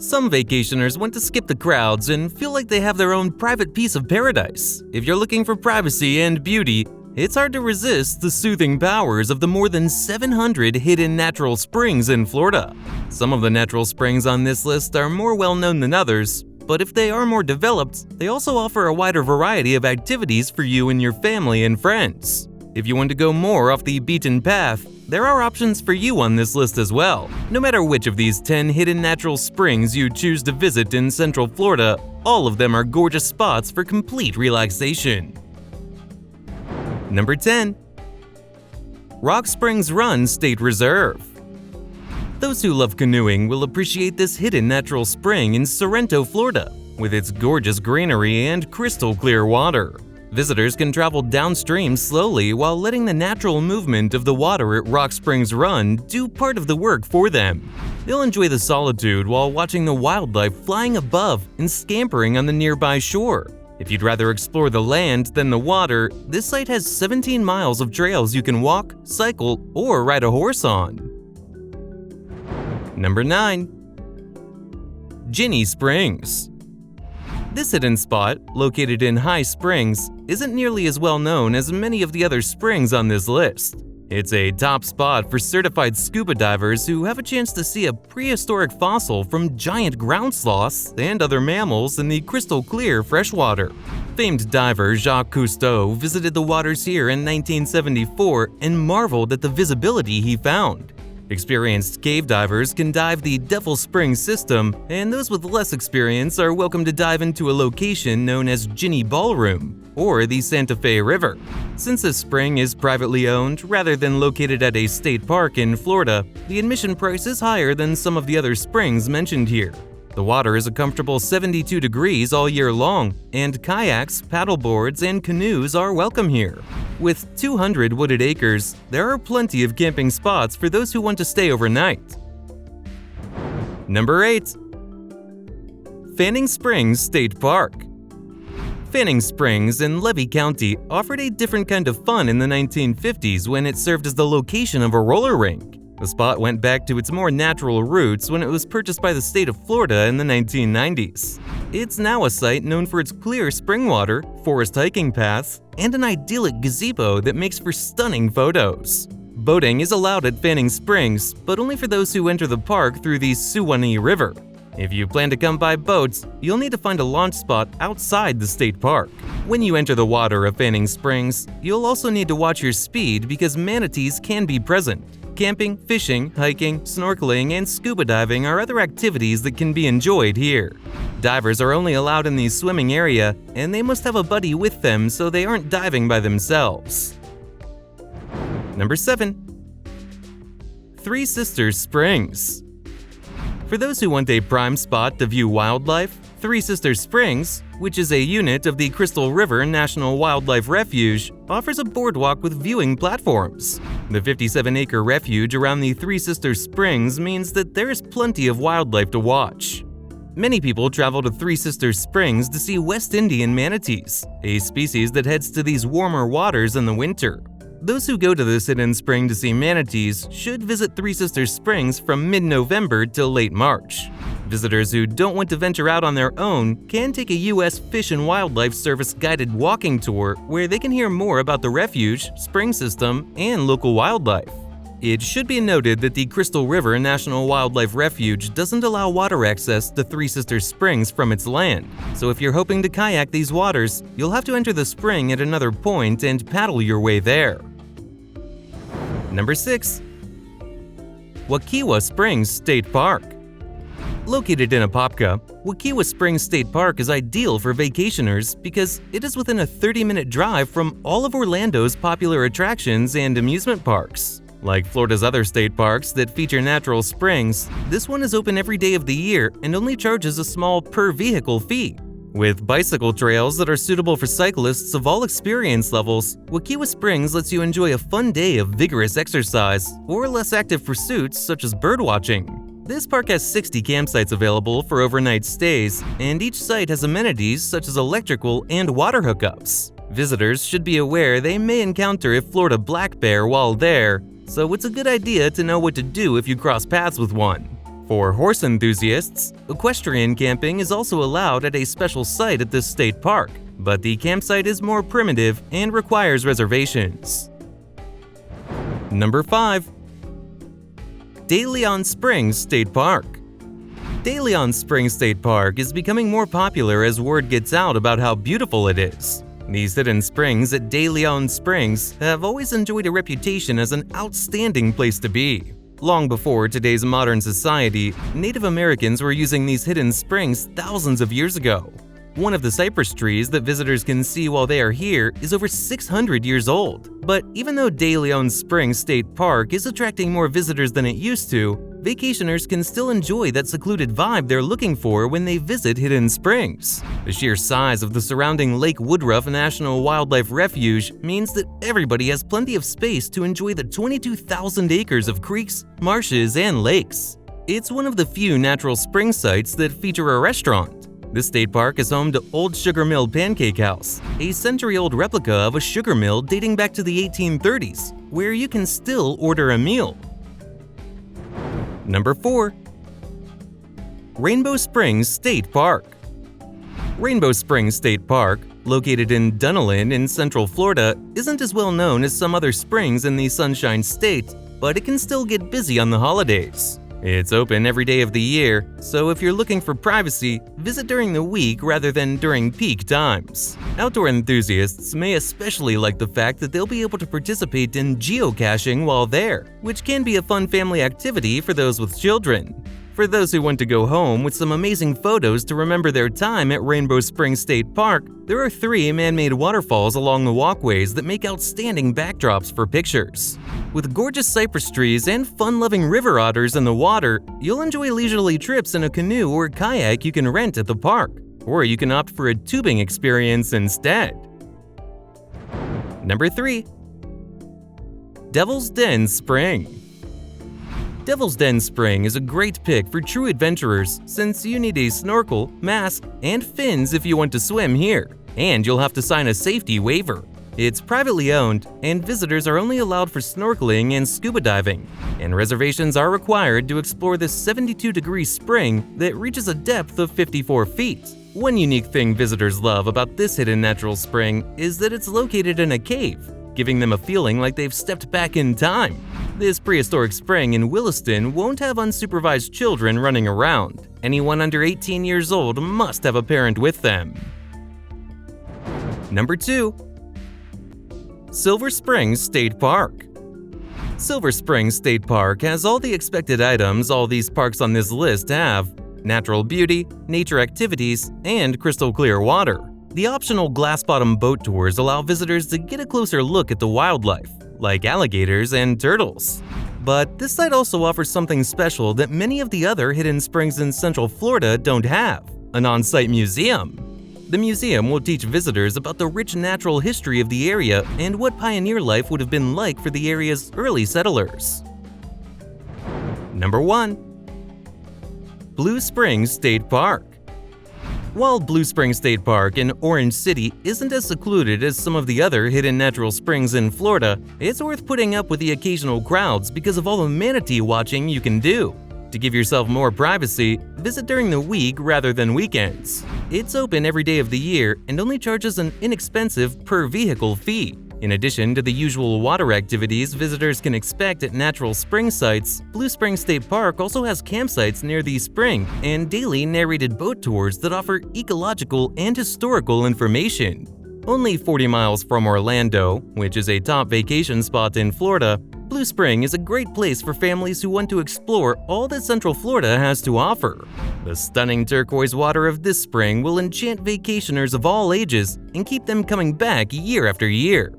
Some vacationers want to skip the crowds and feel like they have their own private piece of paradise. If you're looking for privacy and beauty, it's hard to resist the soothing powers of the more than 700 hidden natural springs in Florida. Some of the natural springs on this list are more well-known than others, but if they are more developed, they also offer a wider variety of activities for you and your family and friends. If you want to go more off the beaten path, there are options for you on this list as well. No matter which of these 10 hidden natural springs you choose to visit in Central Florida, all of them are gorgeous spots for complete relaxation. Number 10. Rock Springs Run State Reserve. Those who love canoeing will appreciate this hidden natural spring in Sorrento, Florida, with its gorgeous greenery and crystal clear water. Visitors can travel downstream slowly while letting the natural movement of the water at Rock Springs Run do part of the work for them. They'll enjoy the solitude while watching the wildlife flying above and scampering on the nearby shore. If you'd rather explore the land than the water, this site has 17 miles of trails you can walk, cycle, or ride a horse on. Number 9. Ginnie Springs. This hidden spot, located in High Springs, isn't nearly as well known as many of the other springs on this list. It's a top spot for certified scuba divers who have a chance to see a prehistoric fossil from giant ground sloths and other mammals in the crystal clear freshwater. Famed diver Jacques Cousteau visited the waters here in 1974 and marveled at the visibility he found. Experienced cave divers can dive the Devil Springs system, and those with less experience are welcome to dive into a location known as Ginnie Ballroom, or the Santa Fe River. Since this spring is privately owned rather than located at a state park in Florida, the admission price is higher than some of the other springs mentioned here. The water is a comfortable 72 degrees all year long, and kayaks, paddleboards, and canoes are welcome here. With 200 wooded acres, there are plenty of camping spots for those who want to stay overnight. Number 8. Fanning Springs State Park. Fanning Springs in Levy County offered a different kind of fun in the 1950s when it served as the location of a roller rink. The spot went back to its more natural roots when it was purchased by the state of Florida in the 1990s. It's now a site known for its clear spring water, forest hiking paths, and an idyllic gazebo that makes for stunning photos. Boating is allowed at Fanning Springs, but only for those who enter the park through the Suwannee River. If you plan to come by boats, you'll need to find a launch spot outside the state park. When you enter the water of Fanning Springs, you'll also need to watch your speed because manatees can be present. Camping, fishing, hiking, snorkeling, and scuba diving are other activities that can be enjoyed here. Divers are only allowed in the swimming area, and they must have a buddy with them so they aren't diving by themselves. Number 7. Three Sisters Springs. For those who want a prime spot to view wildlife, Three Sisters Springs, which is a unit of the Crystal River National Wildlife Refuge, offers a boardwalk with viewing platforms. The 57-acre refuge around the Three Sisters Springs means that there is plenty of wildlife to watch. Many people travel to Three Sisters Springs to see West Indian manatees, a species that heads to these warmer waters in the winter. Those who go to this hidden spring to see manatees should visit Three Sisters Springs from mid-November till late March. Visitors who don't want to venture out on their own can take a U.S. Fish and Wildlife Service guided walking tour where they can hear more about the refuge, spring system, and local wildlife. It should be noted that the Crystal River National Wildlife Refuge doesn't allow water access to Three Sisters Springs from its land, so if you're hoping to kayak these waters, you'll have to enter the spring at another point and paddle your way there. Number 6. Wekiwa Springs State Park. Located in Apopka, Wekiwa Springs State Park is ideal for vacationers because it is within a 30-minute drive from all of Orlando's popular attractions and amusement parks. Like Florida's other state parks that feature natural springs, this one is open every day of the year and only charges a small per-vehicle fee. With bicycle trails that are suitable for cyclists of all experience levels, Wekiwa Springs lets you enjoy a fun day of vigorous exercise or less active pursuits such as birdwatching. This park has 60 campsites available for overnight stays, and each site has amenities such as electrical and water hookups. Visitors should be aware they may encounter a Florida black bear while there, so it's a good idea to know what to do if you cross paths with one. For horse enthusiasts, equestrian camping is also allowed at a special site at this state park, but the campsite is more primitive and requires reservations. Number 5. De Leon Springs State Park. De Leon Springs State Park is becoming more popular as word gets out about how beautiful it is. These hidden springs at De Leon Springs have always enjoyed a reputation as an outstanding place to be. Long before today's modern society, Native Americans were using these hidden springs thousands of years ago. One of the cypress trees that visitors can see while they are here is over 600 years old. But even though De Leon Springs State Park is attracting more visitors than it used to, vacationers can still enjoy that secluded vibe they're looking for when they visit Hidden Springs. The sheer size of the surrounding Lake Woodruff National Wildlife Refuge means that everybody has plenty of space to enjoy the 22,000 acres of creeks, marshes, and lakes. It's one of the few natural spring sites that feature a restaurant. This state park is home to Old Sugar Mill Pancake House, a century-old replica of a sugar mill dating back to the 1830s, where you can still order a meal. Number 4. Rainbow Springs State Park. Rainbow Springs State Park, located in Dunalin in Central Florida, isn't as well known as some other springs in the Sunshine State, but it can still get busy on the holidays. It's open every day of the year, so if you're looking for privacy, visit during the week rather than during peak times. Outdoor enthusiasts may especially like the fact that they'll be able to participate in geocaching while there, which can be a fun family activity for those with children. For those who want to go home with some amazing photos to remember their time at Rainbow Springs State Park, there are 3 man-made waterfalls along the walkways that make outstanding backdrops for pictures. With gorgeous cypress trees and fun-loving river otters in the water, you'll enjoy leisurely trips in a canoe or kayak you can rent at the park, or you can opt for a tubing experience instead. Number 3. Devil's Den Spring. Devil's Den Spring is a great pick for true adventurers since you need a snorkel, mask, and fins if you want to swim here, and you'll have to sign a safety waiver. It's privately owned, and visitors are only allowed for snorkeling and scuba diving, and reservations are required to explore this 72-degree spring that reaches a depth of 54 feet. One unique thing visitors love about this hidden natural spring is that it's located in a cave, giving them a feeling like they've stepped back in time. This prehistoric spring in Williston won't have unsupervised children running around. Anyone under 18 years old must have a parent with them. Number 2. Silver Springs State Park. Silver Springs State Park has all the expected items all these parks on this list have: natural beauty, nature activities, and crystal clear water. The optional glass-bottom boat tours allow visitors to get a closer look at the wildlife, like alligators and turtles. But this site also offers something special that many of the other hidden springs in Central Florida don't have: an on-site museum. The museum will teach visitors about the rich natural history of the area and what pioneer life would have been like for the area's early settlers. Number 1. Blue Springs State Park. While Blue Springs State Park in Orange City isn't as secluded as some of the other hidden natural springs in Florida, it's worth putting up with the occasional crowds because of all the manatee watching you can do. To give yourself more privacy, visit during the week rather than weekends. It's open every day of the year and only charges an inexpensive per-vehicle fee. In addition to the usual water activities visitors can expect at natural spring sites, Blue Springs State Park also has campsites near the spring and daily narrated boat tours that offer ecological and historical information. Only 40 miles from Orlando, which is a top vacation spot in Florida, Blue Spring is a great place for families who want to explore all that Central Florida has to offer. The stunning turquoise water of this spring will enchant vacationers of all ages and keep them coming back year after year.